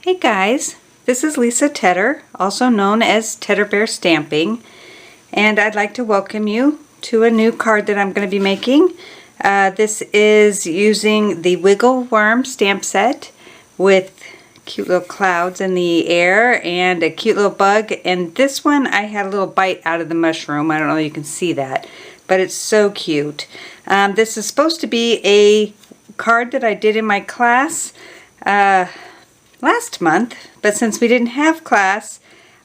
Hey guys, this is Lisa Tedder, also known as Tedder Bear Stamping, and I'd like to welcome you to a new card that I'm going to be making. This is using the Wiggle Worm stamp set with cute little clouds in the air and a cute little bug, and this one I had a little bite out of the mushroom. I don't know if you can see that, but it's so cute. This is supposed to be a card that I did in my class last month, but since we didn't have class,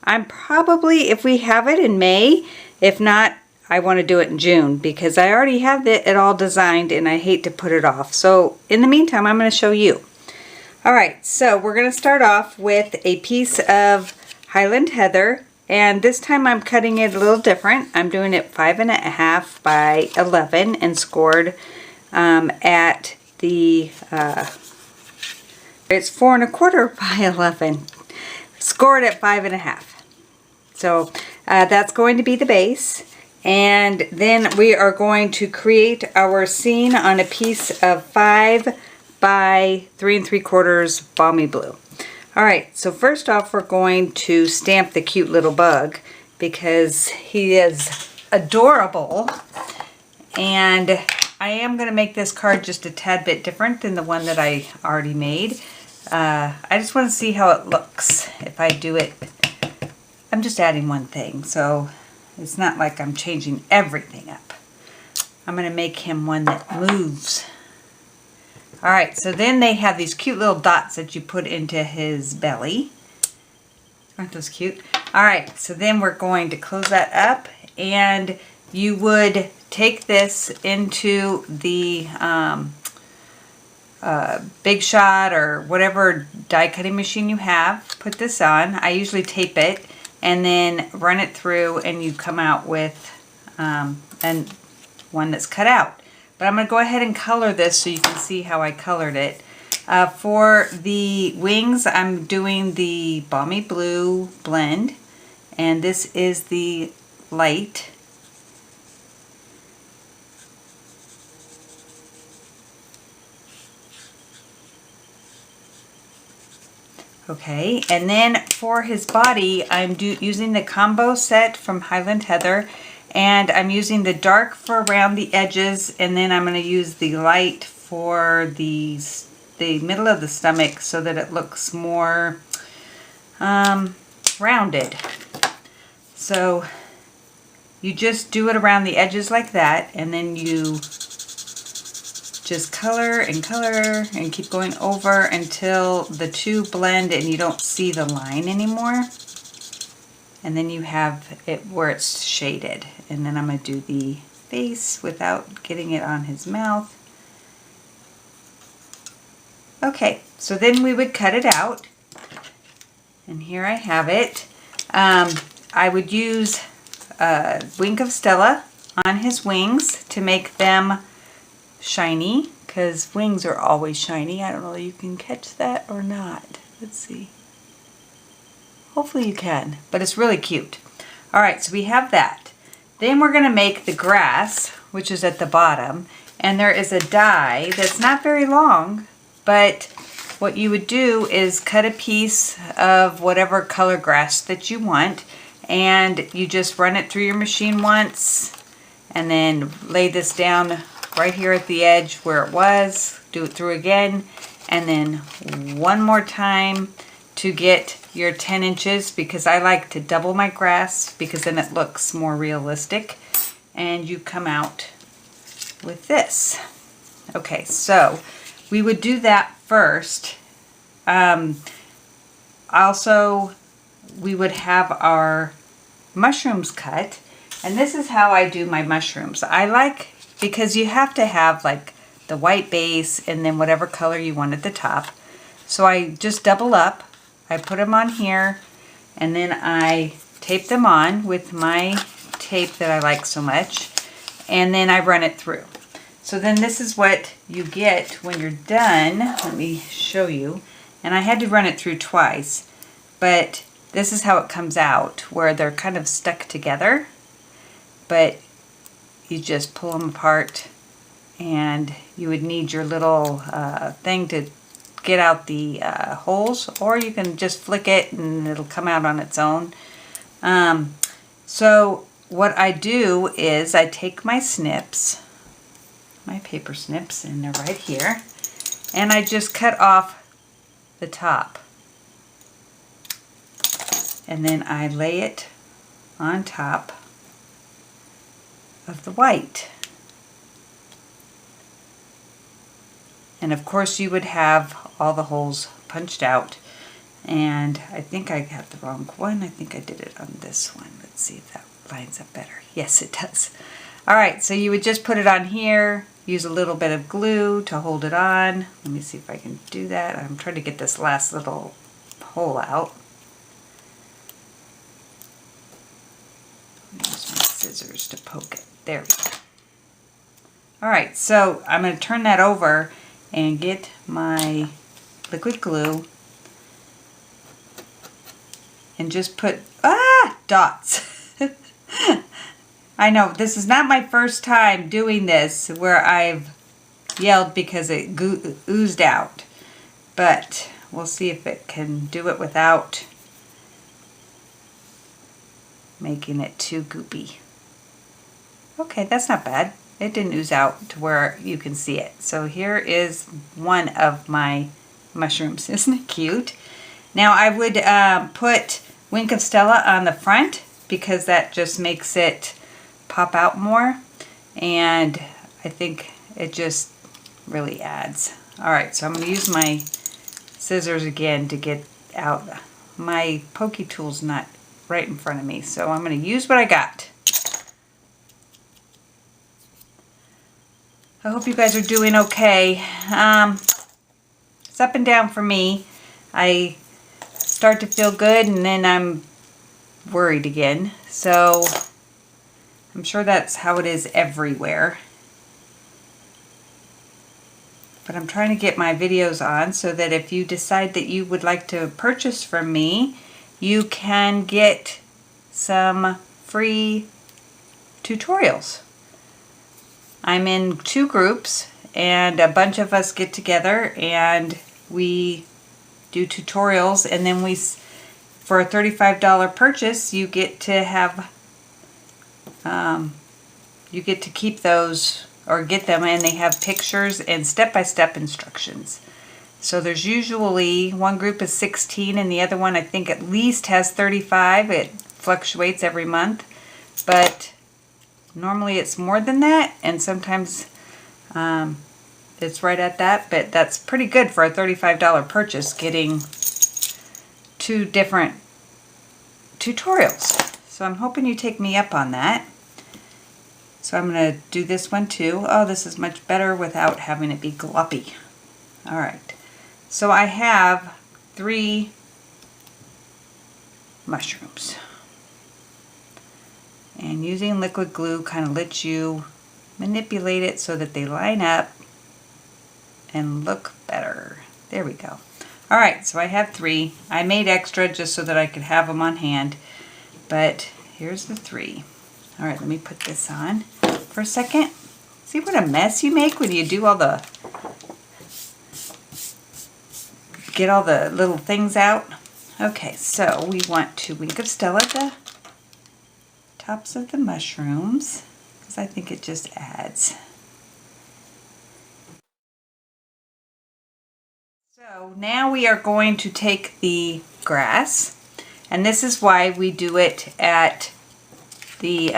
I'm probably, if we have it in May, if not, I want to do it in June because I already have it all designed and I hate to put it off. So in the meantime, I'm going to show you. Alright, so we're going to start off with a piece of Highland Heather, and this time I'm cutting it a little different. I'm doing it 5.5 by 11 and scored at the it's 4.25 by 11, scored at 5.5. So that's going to be the base, and then we are going to create our scene on a piece of 5 by 3 3/4 balmy blue. Alright, so first off we're going to stamp the cute little bug because he is adorable, and I am going to make this card just a tad bit different than the one that I already made. I just want to see how it looks if I do it. I'm just adding one thing, so it's not like I'm changing everything up. I'm going to make him one that moves. Alright, so then they have these cute little dots that you put into his belly. Aren't those cute? Alright, so then we're going to close that up, and you would take this into the Big Shot or whatever die cutting machine you have. Put this on. I usually tape it and then run it through, and you come out with one that's cut out. But I'm going to go ahead and color this so you can see how I colored it. For the wings, I'm doing the Balmy Blue blend, and this is the light. Okay, and then for his body, I'm using the combo set from Highland Heather, and I'm using the dark for around the edges, and then I'm going to use the light for the middle of the stomach so that it looks more rounded. So you just do it around the edges like that, and then you just color and keep going over until the two blend and you don't see the line anymore. And then you have it where it's shaded. And then I'm going to do the face without getting it on his mouth. Okay, so then we would cut it out. And here I have it. I would use a wink of Stella on his wings to make them shiny, because wings are always shiny. I don't know if you can catch that or not. Let's see. Hopefully you can, but it's really cute. Alright, so we have that. Then we're going to make the grass, which is at the bottom, and there is a die that's not very long, but what you would do is cut a piece of whatever color grass that you want, and you just run it through your machine once, and then lay this down right here at the edge where it was, do it through again, and then one more time to get your 10 inches, because I like to double my grass because then it looks more realistic, and you come out with this. Okay, so we would do that first. Also, we would have our mushrooms cut, and this is how I do my mushrooms. I like, because you have to have like the white base and then whatever color you want at the top. So I just double up. I put them on here, and then I tape them on with my tape that I like so much, and then I run it through. So then this is what you get when you're done. Let me show you. And I had to run it through twice, but this is how it comes out, where they're kind of stuck together, but you just pull them apart, and you would need your little thing to get out the holes, or you can just flick it and it'll come out on its own. So what I do is I take my snips, my paper snips, and they're right here, and I just cut off the top. And then I lay it on top of the white. And of course you would have all the holes punched out. And I think I got the wrong one. I think I did it on this one. Let's see if that lines up better. Yes, it does. Alright, so you would just put it on here, use a little bit of glue to hold it on. Let me see if I can do that. I'm trying to get this last little hole out. Use my scissors to poke it. There we go. Alright, so I'm going to turn that over and get my liquid glue and just put dots. I know this is not my first time doing this where I've yelled because it oozed out, but we'll see if it can do it without making it too goopy. Okay, that's not bad. It didn't ooze out to where you can see it. So here is one of my mushrooms. Isn't it cute? Now I would put Wink of Stella on the front because that just makes it pop out more, and I think it just really adds. Alright, so I'm going to use my scissors again to get out. My pokey tool's not right in front of me, so I'm going to use what I got. I hope you guys are doing okay. It's up and down for me. I start to feel good and then I'm worried again. So I'm sure that's how it is everywhere. But I'm trying to get my videos on so that if you decide that you would like to purchase from me, you can get some free tutorials. I'm in 2 groups and a bunch of us get together and we do tutorials, and then for a $35 purchase you get to have you get to keep those or get them, and they have pictures and step-by-step instructions. So there's usually one group is 16 and the other one I think at least has 35. It fluctuates every month, but normally it's more than that, and sometimes it's right at that, but that's pretty good for a $35 purchase, getting 2 different tutorials. So I'm hoping you take me up on that. So I'm going to do this one too. Oh, this is much better without having it be gloppy. Alright, so I have 3 mushrooms. And using liquid glue kind of lets you manipulate it so that they line up and look better. There we go. Alright, so I have 3. I made extra just so that I could have them on hand, but here's the 3. Alright, let me put this on for a second. See what a mess you make when you do all the, get all the little things out. Okay, so we want to Wink of Stella the tops of the mushrooms because I think it just adds. So now we are going to take the grass, and this is why we do it at the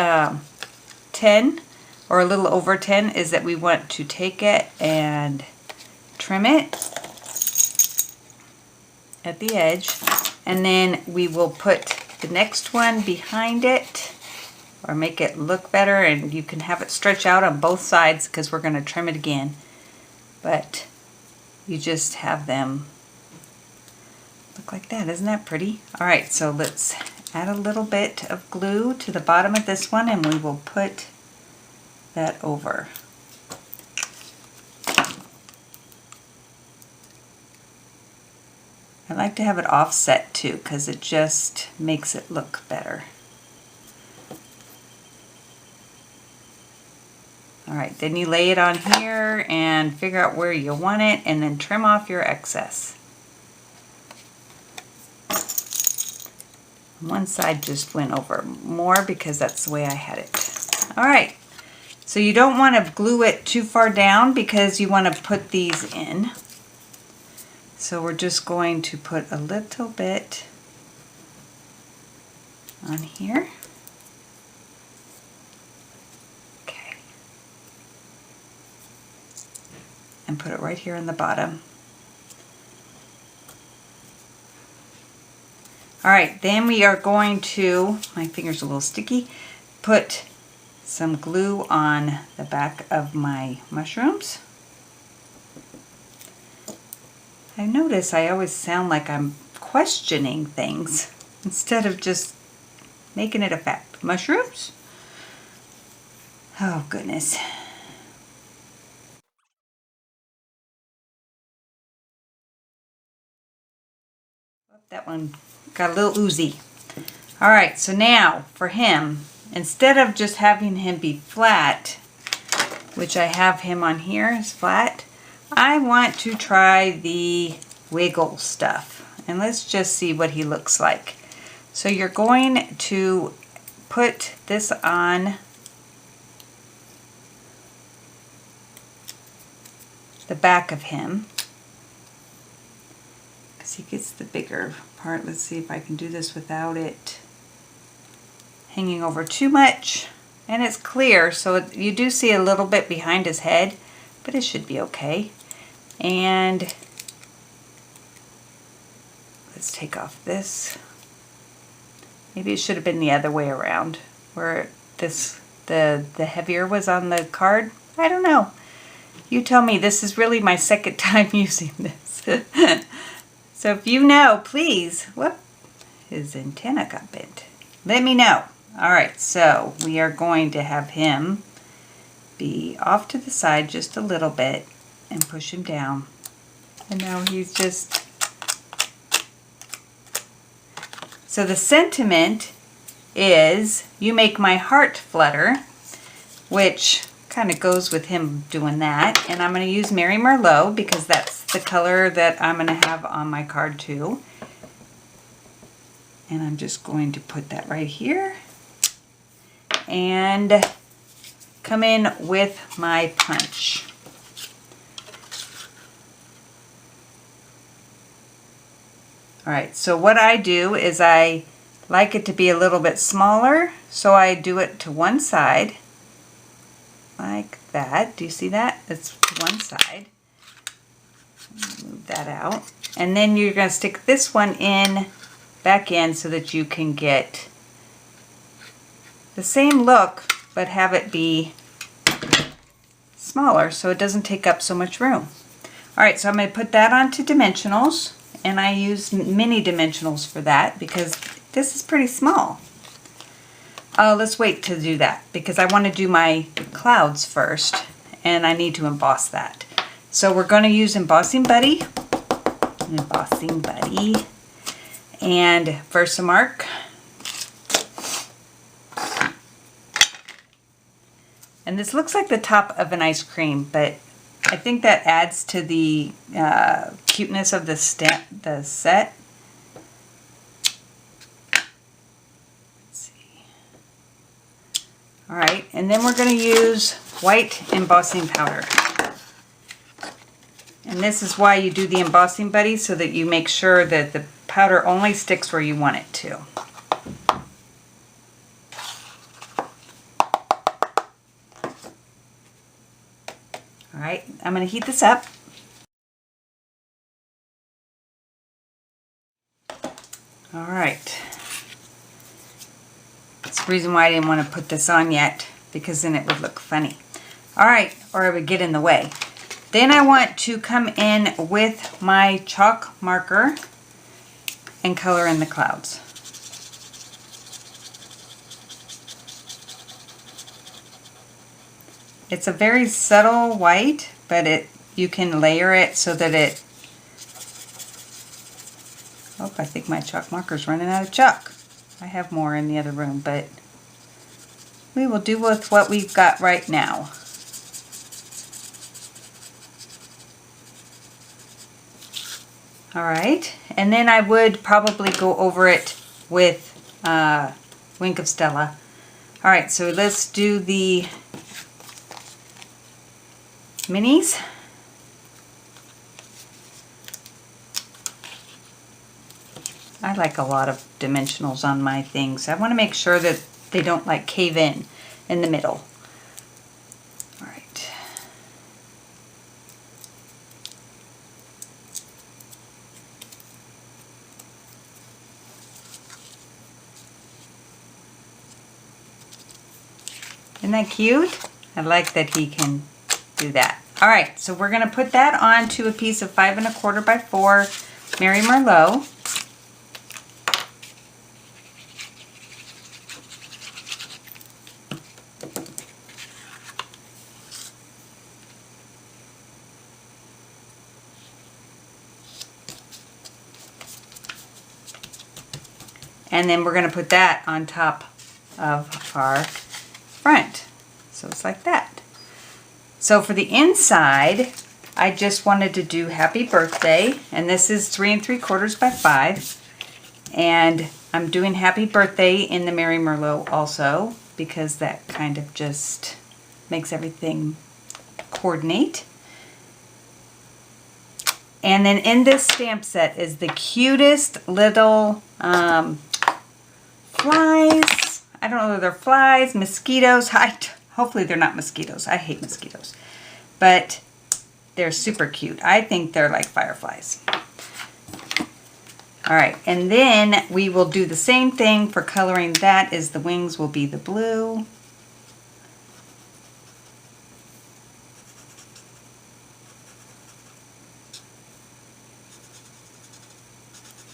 10 or a little over 10, is that we want to take it and trim it at the edge, and then we will put the next one behind it or make it look better, and you can have it stretch out on both sides because we're going to trim it again, but you just have them look like that. Isn't that pretty? Alright, so let's add a little bit of glue to the bottom of this one and we will put that over. I like to have it offset too because it just makes it look better. All Alright, then you lay it on here and figure out where you want it and then trim off your excess. One side just went over more because that's the way I had it. Alright, so you don't want to glue it too far down because you want to put these in. So we're just going to put a little bit on here. Okay. And put it right here on the bottom. Alright, then we are going to, my finger's a little sticky, put some glue on the back of my mushrooms. I notice I always sound like I'm questioning things instead of just making it a fact. Mushrooms? Oh goodness. That one got a little oozy. Alright, so now for him, instead of just having him be flat, which I have him on here as flat, I want to try the wiggle stuff. And let's just see what he looks like. So you're going to put this on the back of him. Because he gets the bigger part. Let's see if I can do this without it hanging over too much. And it's clear, so you do see a little bit behind his head, but it should be okay. And let's take off this. Maybe it should have been the other way around, where the heavier was on the card. I don't know. You tell me. This is really my second time using this. So if you know, please. Whoop, his antenna got bent. Let me know. Alright, so we are going to have him be off to the side just a little bit and push him down. And now he's just... So the sentiment is, you make my heart flutter, which kind of goes with him doing that. And I'm going to use Mary Merlot because that's the color that I'm going to have on my card too. And I'm just going to put that right here. And come in with my punch. Alright, so what I do is I like it to be a little bit smaller, so I do it to one side, like that. Do you see that? It's to one side. Move that out. And then you're going to stick this one in, back in, so that you can get the same look, but have it be smaller so it doesn't take up so much room. Alright, so I'm going to put that onto dimensionals. And I use mini dimensionals for that because this is pretty small. Let's wait to do that because I want to do my clouds first and I need to emboss that. So we're going to use Embossing Buddy and Versamark. And this looks like the top of an ice cream, but I think that adds to the cuteness of the set. Let's see. Alright, and then we're going to use white embossing powder. And this is why you do the Embossing Buddy, so that you make sure that the powder only sticks where you want it to. Alright, I'm going to heat this up. Alright. That's the reason why I didn't want to put this on yet, because then it would look funny. Alright, or it would get in the way. Then I want to come in with my chalk marker and color in the clouds. It's a very subtle white, but you can layer it so that it... Oh, I think my chalk marker's running out of chalk. I have more in the other room, but we will do with what we've got right now. All right, and then I would probably go over it with Wink of Stella. All right, so let's do the minis. I like a lot of dimensionals on my things. I want to make sure that they don't like cave in the middle. All right. Isn't that cute? I like that he can do that. All right, so we're going to put that onto a piece of 5 1/4 by 4 Mary Merlot. And then we're going to put that on top of our front. So it's like that. So for the inside, I just wanted to do happy birthday. And this is 3 3/4 by 5. And I'm doing happy birthday in the Mary Merlot also, because that kind of just makes everything coordinate. And then in this stamp set is the cutest little flies. I don't know if they're flies, mosquitoes. Hopefully they're not mosquitoes. I hate mosquitoes. But they're super cute. I think they're like fireflies. All right, and then we will do the same thing for coloring. That is, the wings will be the blue.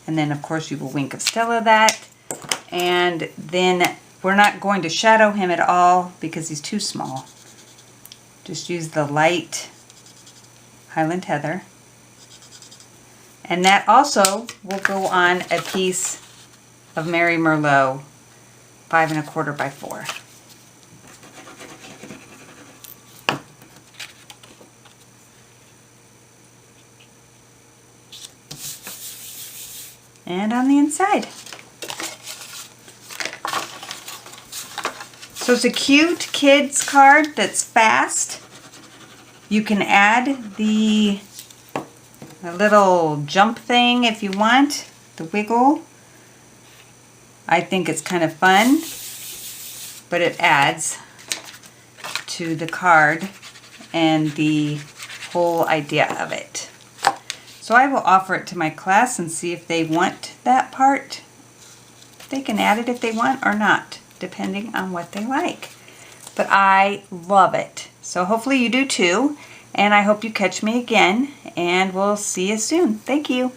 And then, of course, you will Wink of Stella that. And then we're not going to shadow him at all because he's too small. Just use the light Highland Heather. And that also will go on a piece of Mary Merlot 5 1/4 by 4. And on the inside. So it's a cute kids card that's fast. You can add the little jump thing if you want, the wiggle. I think it's kind of fun, but it adds to the card and the whole idea of it. So I will offer it to my class and see if they want that part. They can add it if they want or not, depending on what they like. But I love it. So hopefully you do too. And I hope you catch me again. And we'll see you soon. Thank you.